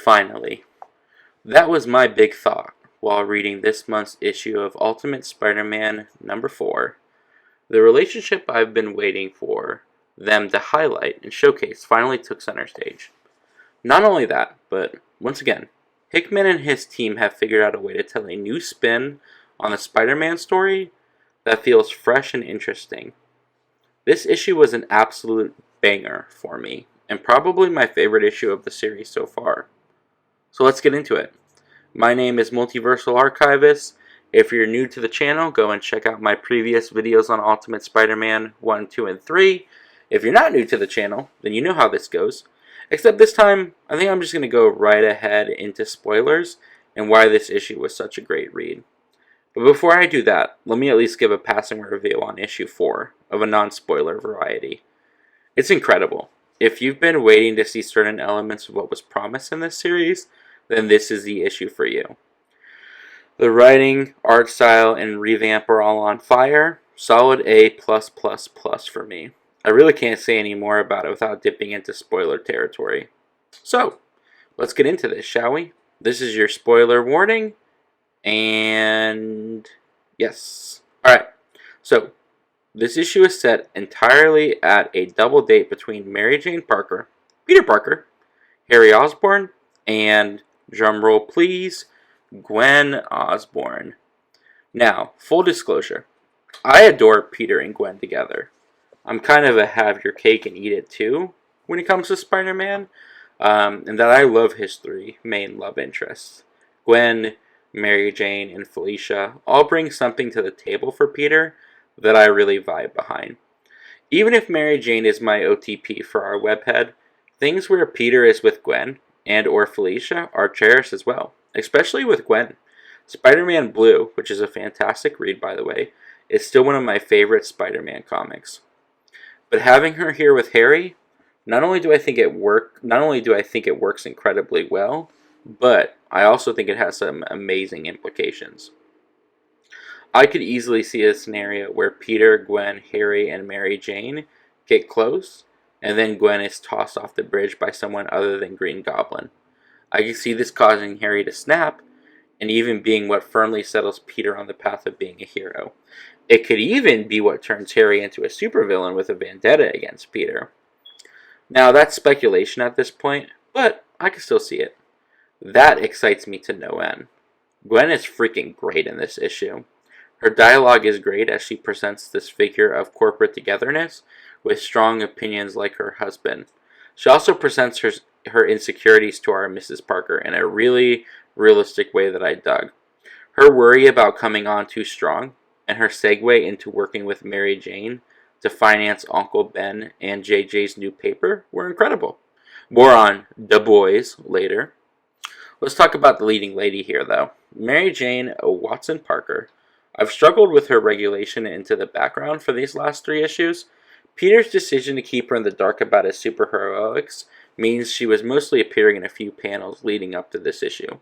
Finally. That was my big thought while reading this month's issue of Ultimate Spider-Man number 4. The relationship I've been waiting for them to highlight and showcase finally took center stage. Not only that, but once again, Hickman and his team have figured out a way to tell a new spin on the Spider-Man story that feels fresh and interesting. This issue was an absolute banger for me, and probably my favorite issue of the series so far. So let's get into it. My name is Multiversal Archivist. If you're new to the channel, go and check out my previous videos on Ultimate Spider-Man 1, 2, and 3. If you're not new to the channel, then you know how this goes. Except this time, I think I'm just going to go right ahead into spoilers and why this issue was such a great read. But before I do that, let me at least give a passing review on issue 4 of a non-spoiler variety. It's incredible. If you've been waiting to see certain elements of what was promised in this series, then this is the issue for you. The writing, art style, and revamp are all on fire. Solid A+++ for me. I really can't say any more about it without dipping into spoiler territory. So, let's get into this, shall we? This is your spoiler warning. And yes. Alright, so this issue is set entirely at a double date between Mary Jane Parker, Peter Parker, Harry Osborn, and, drumroll please, Gwen Osborn. Now, full disclosure, I adore Peter and Gwen together. I'm kind of a have your cake and eat it too when it comes to Spider-Man, and that I love his three main love interests. Gwen, Mary Jane, and Felicia all bring something to the table for Peter that I really vibe behind. Even if Mary Jane is my OTP for our webhead, things where Peter is with Gwen and or Felicia are cherished as well, especially with Gwen. Spider-Man Blue, which is a fantastic read by the way, is still one of my favorite Spider-Man comics. But having her here with Harry, not only do I think it works incredibly well, but I also think it has some amazing implications. I could easily see a scenario where Peter, Gwen, Harry, and Mary Jane get close, and then Gwen is tossed off the bridge by someone other than Green Goblin. I could see this causing Harry to snap, and even being what firmly settles Peter on the path of being a hero. It could even be what turns Harry into a supervillain with a vendetta against Peter. Now, that's speculation at this point, but I can still see it. That excites me to no end. Gwen is freaking great in this issue. Her dialogue is great as she presents this figure of corporate togetherness with strong opinions like her husband. She also presents her insecurities to our Mrs. Parker in a really realistic way that I dug. Her worry about coming on too strong and her segue into working with Mary Jane to finance Uncle Ben and JJ's new paper were incredible. More on the Boyz later. Let's talk about the leading lady here though. Mary Jane Watson Parker. I've struggled with her regulation into the background for these last 3 issues. Peter's decision to keep her in the dark about his superheroics means she was mostly appearing in a few panels leading up to this issue.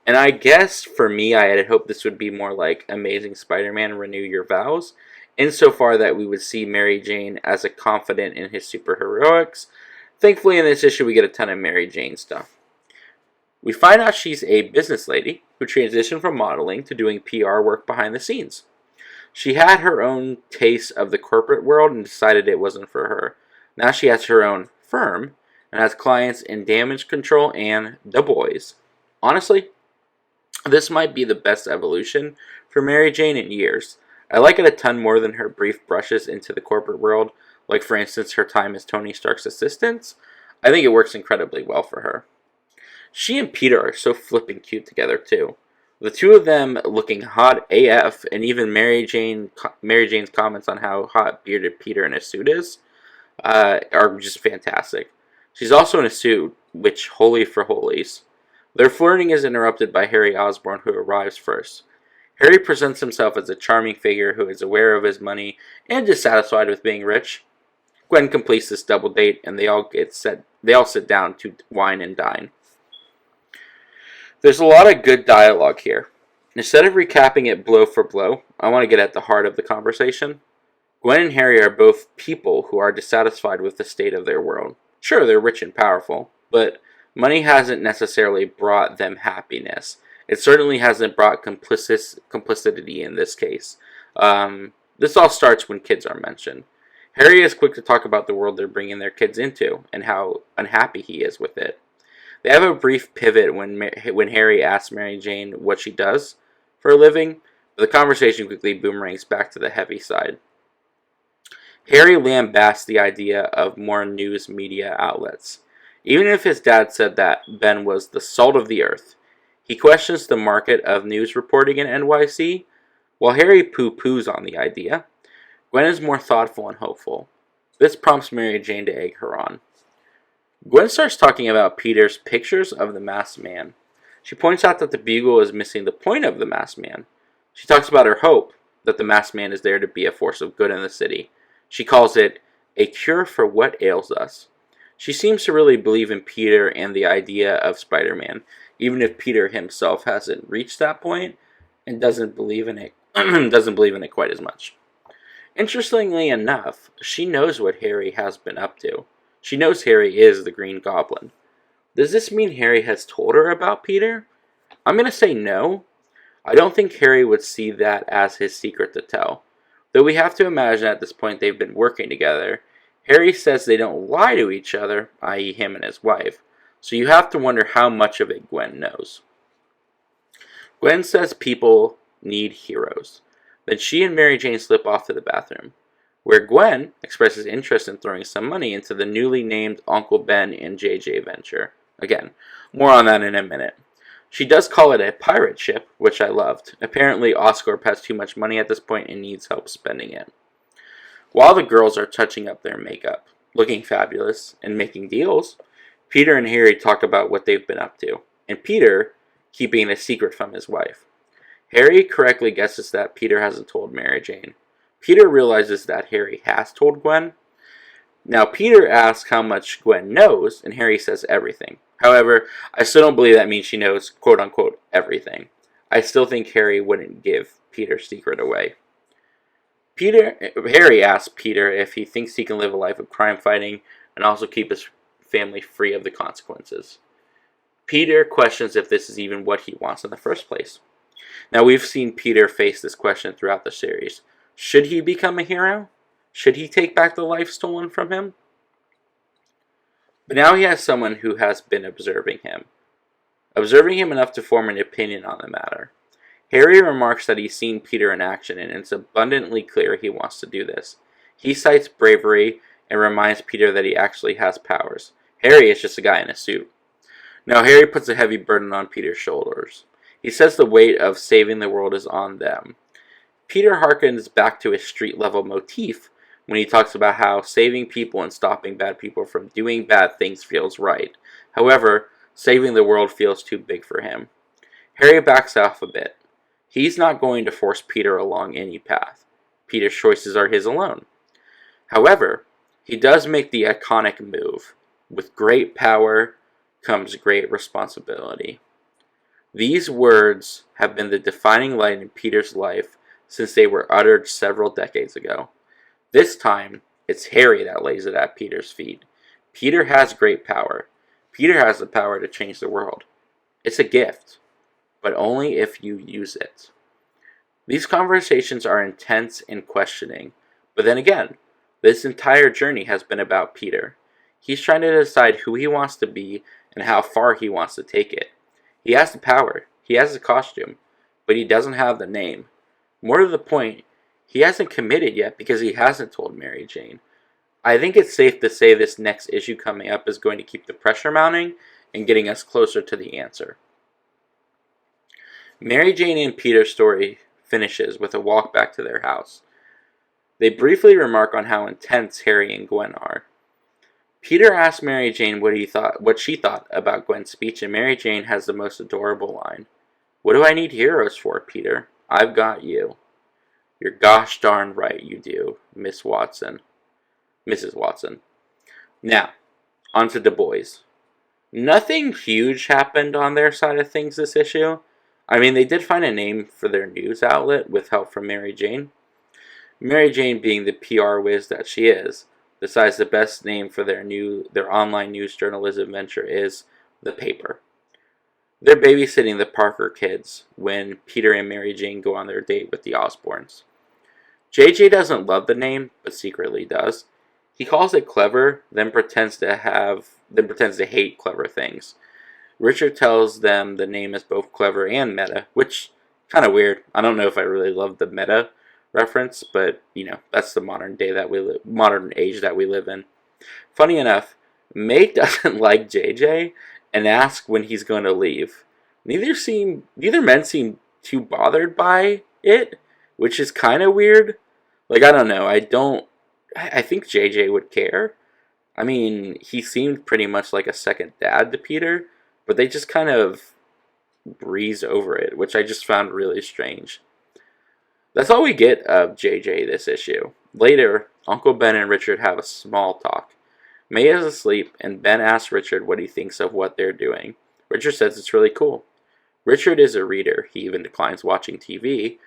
And I guess for me, I had hoped this would be more like Amazing Spider-Man Renew Your Vows, insofar that we would see Mary Jane as a confident in his superheroics. Thankfully in this issue we get a ton of Mary Jane stuff. We find out she's a business lady who transitioned from modeling to doing PR work behind the scenes. She had her own taste of the corporate world and decided it wasn't for her. Now she has her own firm and has clients in damage control and the Boyz. Honestly, this might be the best evolution for Mary Jane in years. I like it a ton more than her brief brushes into the corporate world, like for instance her time as Tony Stark's assistant. I think it works incredibly well for her. She and Peter are so flippin' cute together too. The two of them looking hot AF, and even Mary Jane's comments on how hot bearded Peter in a suit is are just fantastic. She's also in a suit, which holy for holies. Their flirting is interrupted by Harry Osborn, who arrives first. Harry presents himself as a charming figure who is aware of his money and dissatisfied with being rich. Gwen completes this double date, and they all sit down to wine and dine. There's a lot of good dialogue here. Instead of recapping it blow for blow, I want to get at the heart of the conversation. Gwen and Harry are both people who are dissatisfied with the state of their world. Sure, they're rich and powerful, but Money hasn't necessarily brought them happiness. It certainly hasn't brought complicity in this case. This all starts when kids are mentioned. Harry is quick to talk about the world they're bringing their kids into and how unhappy he is with it. They have a brief pivot when Harry asks Mary Jane what she does for a living, but the conversation quickly boomerangs back to the heavy side. Harry lambasts the idea of more news media outlets. Even if his dad said that Ben was the salt of the earth, he questions the market of news reporting in NYC. While Harry poo-poos on the idea, Gwen is more thoughtful and hopeful. This prompts Mary Jane to egg her on. Gwen starts talking about Peter's pictures of the masked man. She points out that the Bugle is missing the point of the masked man. She talks about her hope that the masked man is there to be a force of good in the city. She calls it a cure for what ails us. She seems to really believe in Peter and the idea of Spider-Man, even if Peter himself hasn't reached that point and doesn't believe in it quite as much. Interestingly enough, she knows what Harry has been up to. She knows Harry is the Green Goblin. Does this mean Harry has told her about Peter? I'm going to say no. I don't think Harry would see that as his secret to tell. Though we have to imagine at this point they've been working together. Harry says they don't lie to each other, i.e. him and his wife. So you have to wonder how much of it Gwen knows. Gwen says people need heroes. Then she and Mary Jane slip off to the bathroom, where Gwen expresses interest in throwing some money into the newly named Uncle Ben and JJ venture. Again, more on that in a minute. She does call it a pirate ship, which I loved. Apparently, Oscorp has too much money at this point and needs help spending it. While the girls are touching up their makeup, looking fabulous, and making deals, Peter and Harry talk about what they've been up to, and Peter keeping it a secret from his wife. Harry correctly guesses that Peter hasn't told Mary Jane. Peter realizes that Harry has told Gwen. Now, Peter asks how much Gwen knows, and Harry says everything. However, I still don't believe that means she knows, quote-unquote, everything. I still think Harry wouldn't give Peter's secret away. Harry asks Peter if he thinks he can live a life of crime fighting and also keep his family free of the consequences. Peter questions if this is even what he wants in the first place. Now, we've seen Peter face this question throughout the series. Should he become a hero? Should he take back the life stolen from him? But now he has someone who has been observing him enough to form an opinion on the matter. Harry remarks that he's seen Peter in action, and it's abundantly clear he wants to do this. He cites bravery and reminds Peter that he actually has powers. Harry is just a guy in a suit. Now, Harry puts a heavy burden on Peter's shoulders. He says the weight of saving the world is on them. Peter harkens back to his street-level motif when he talks about how saving people and stopping bad people from doing bad things feels right. However, saving the world feels too big for him. Harry backs off a bit. He's not going to force Peter along any path. Peter's choices are his alone. However, he does make the iconic move. With great power comes great responsibility. These words have been the defining light in Peter's life since they were uttered several decades ago. This time, it's Harry that lays it at Peter's feet. Peter has great power. Peter has the power to change the world. It's a gift, but only if you use it. These conversations are intense and questioning, but then again, this entire journey has been about Peter. He's trying to decide who he wants to be and how far he wants to take it. He has the power, he has the costume, but he doesn't have the name. More to the point, he hasn't committed yet because he hasn't told Mary Jane. I think it's safe to say this next issue coming up is going to keep the pressure mounting and getting us closer to the answer. Mary Jane and Peter's story finishes with a walk back to their house. They briefly remark on how intense Harry and Gwen are. Peter asks Mary Jane what she thought about Gwen's speech, and Mary Jane has the most adorable line. "What do I need heroes for, Peter? I've got you." "You're gosh darn right you do, Mrs. Watson. Now, on to the Boyz. Nothing huge happened on their side of things this issue. I mean, they did find a name for their news outlet with help from Mary Jane. Mary Jane, being the PR whiz that she is, decides the best name for their online news journalism venture is the paper. They're babysitting the Parker kids when Peter and Mary Jane go on their date with the Osborns. JJ doesn't love the name, but secretly does. He calls it clever, then pretends to hate clever things. Richard tells them the name is both clever and meta, which kind of weird. I don't know if I really love the meta reference, but that's the modern age that we live in. Funny enough, May doesn't like JJ and asks when he's going to leave. Neither men seem too bothered by it, which is kind of weird. Like, I don't know. I think JJ would care. I mean, he seemed pretty much like a second dad to Peter, but they just kind of breeze over it, which I just found really strange. That's all we get of JJ this issue. Later, Uncle Ben and Richard have a small talk. May is asleep, and Ben asks Richard what he thinks of what they're doing. Richard says it's really cool. Richard is a reader. He even declines watching TV,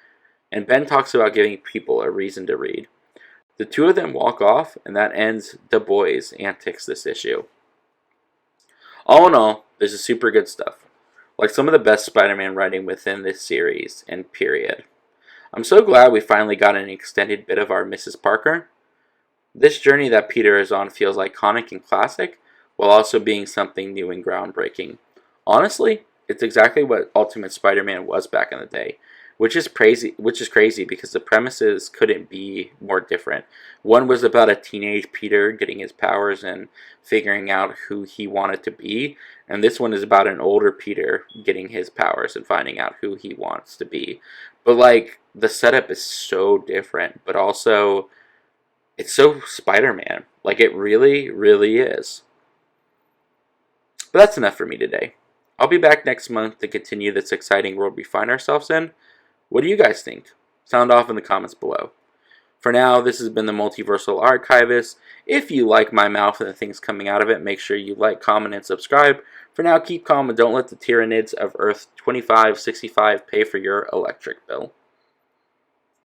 and Ben talks about giving people a reason to read. The two of them walk off, and that ends the Boyz antics this issue. All in all, this is super good stuff. Like some of the best Spider-Man writing within this series, and period. I'm so glad we finally got an extended bit of our Mrs. Parker. This journey that Peter is on feels iconic and classic, while also being something new and groundbreaking. Honestly, it's exactly what Ultimate Spider-Man was back in the day, which is crazy because the premises couldn't be more different. One was about a teenage Peter getting his powers and figuring out who he wanted to be, and this one is about an older Peter getting his powers and finding out who he wants to be. But like, the setup is so different, but also it's so Spider-Man. Like, it really, really is. But that's enough for me today. I'll be back next month to continue this exciting world we find ourselves in. What do you guys think? Sound off in the comments below. For now, this has been the Multiversal Archivist. If you like my mouth and the things coming out of it, make sure you like, comment, and subscribe. For now, keep calm and don't let the Tyranids of Earth 2565 pay for your electric bill.